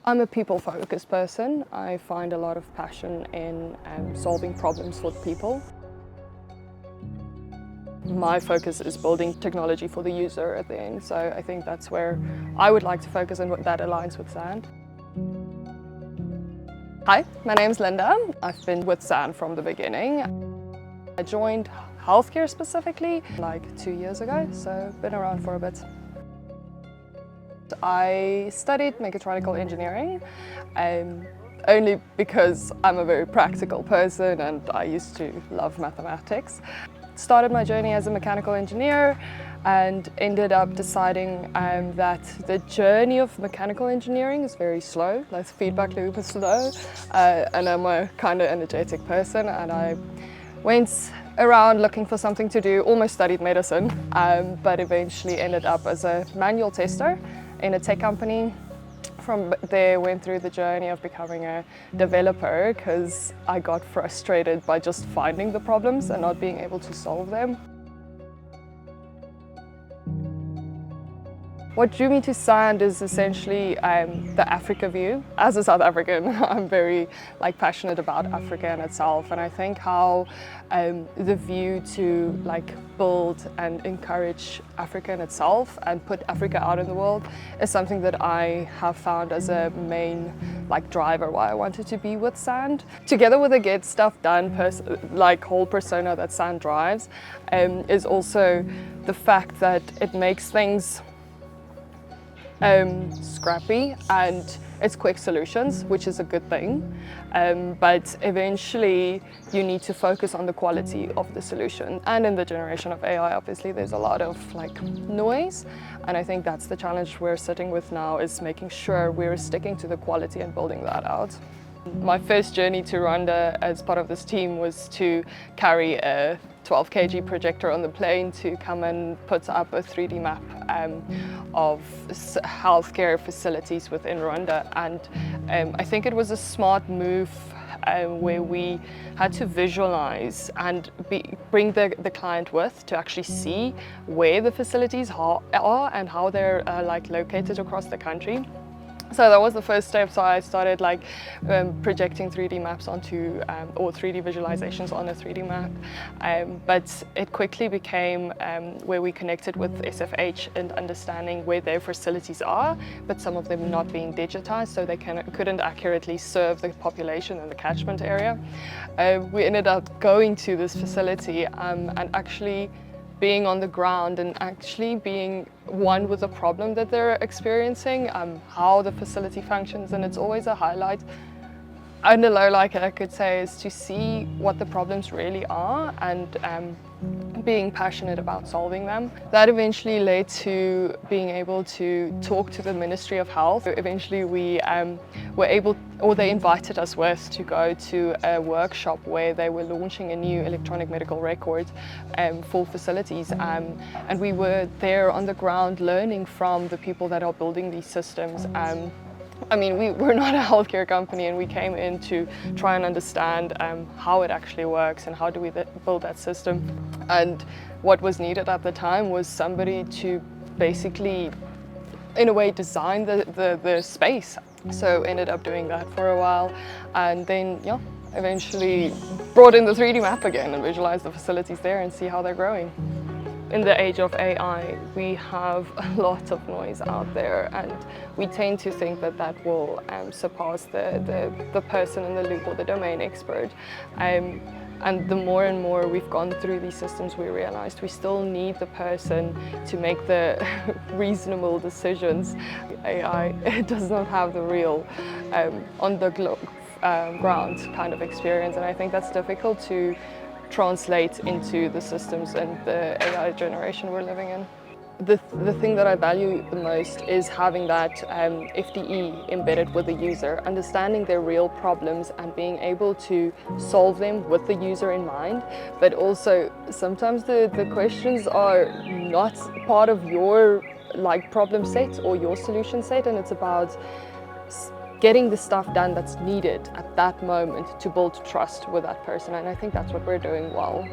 I'm a people-focused person. I find a lot of passion in solving problems for people. My focus is building technology for the user at the end, so I think that's where I would like to focus and that aligns with SAND. Hi, my name's Linda. I've been with SAND from the beginning. I joined healthcare specifically like 2 years ago, so been around for a bit. I studied mechatronical engineering only because I'm a very practical person and I used to love mathematics. Started my journey as a mechanical engineer and ended up deciding that the journey of mechanical engineering is very slow, like the feedback loop is slow, and I'm a kind of energetic person, and I went around looking for something to do, almost studied medicine, but eventually ended up as a manual tester in a tech company. From there, went through the journey of becoming a developer because I got frustrated by just finding the problems and not being able to solve them. What drew me to SAND is essentially the Africa view. As a South African, I'm very passionate about Africa in itself, and I think how the view to build and encourage Africa in itself and put Africa out in the world is something that I have found as a main driver why I wanted to be with SAND. Together with the get stuff done whole persona that SAND drives is also the fact that it makes things scrappy and it's quick solutions, which is a good thing, but eventually you need to focus on the quality of the solution. And in the generation of AI, obviously there's a lot of noise, and I think that's the challenge we're sitting with now, is making sure we're sticking to the quality and building that out. My first journey to Rwanda as part of this team was to carry a 12 kg projector on the plane to come and put up a 3D map of healthcare facilities within Rwanda. And I think it was a smart move where we had to visualize and bring the client with to actually see where the facilities are and how they're located across the country. So that was the first step. So I started projecting 3D maps onto, or 3D visualizations on a 3D map. But it quickly became where we connected with SFH and understanding where their facilities are, but some of them not being digitized, so they couldn't accurately serve the population in the catchment area. We ended up going to this facility and actually being on the ground and actually being one with the problem that they're experiencing, how the facility functions, and it's always a highlight. And the low light, I could say, is to see what the problems really are and being passionate about solving them. That eventually led to being able to talk to the Ministry of Health. Eventually we were able, or they invited us with, to go to a workshop where they were launching a new electronic medical record for facilities. And we were there on the ground learning from the people that are building these systems. I mean, we're not a healthcare company, and we came in to try and understand how it actually works and how do we build that system. And what was needed at the time was somebody to basically, in a way, design the space. So ended up doing that for a while, and then eventually brought in the 3D map again and visualized the facilities there and see how they're growing. In the age of AI, we have a lot of noise out there, and we tend to think that that will surpass the person in the loop or the domain expert. And the more and more we've gone through these systems, we realized we still need the person to make the reasonable decisions. AI does not have the real on the ground kind of experience, and I think that's difficult to translate into the systems and the AI generation we're living in. The thing that I value the most is having that FDE embedded with the user, understanding their real problems and being able to solve them with the user in mind. But also, sometimes the questions are not part of your problem set or your solution set, and it's about getting the stuff done that's needed at that moment to build trust with that person, and I think that's what we're doing well.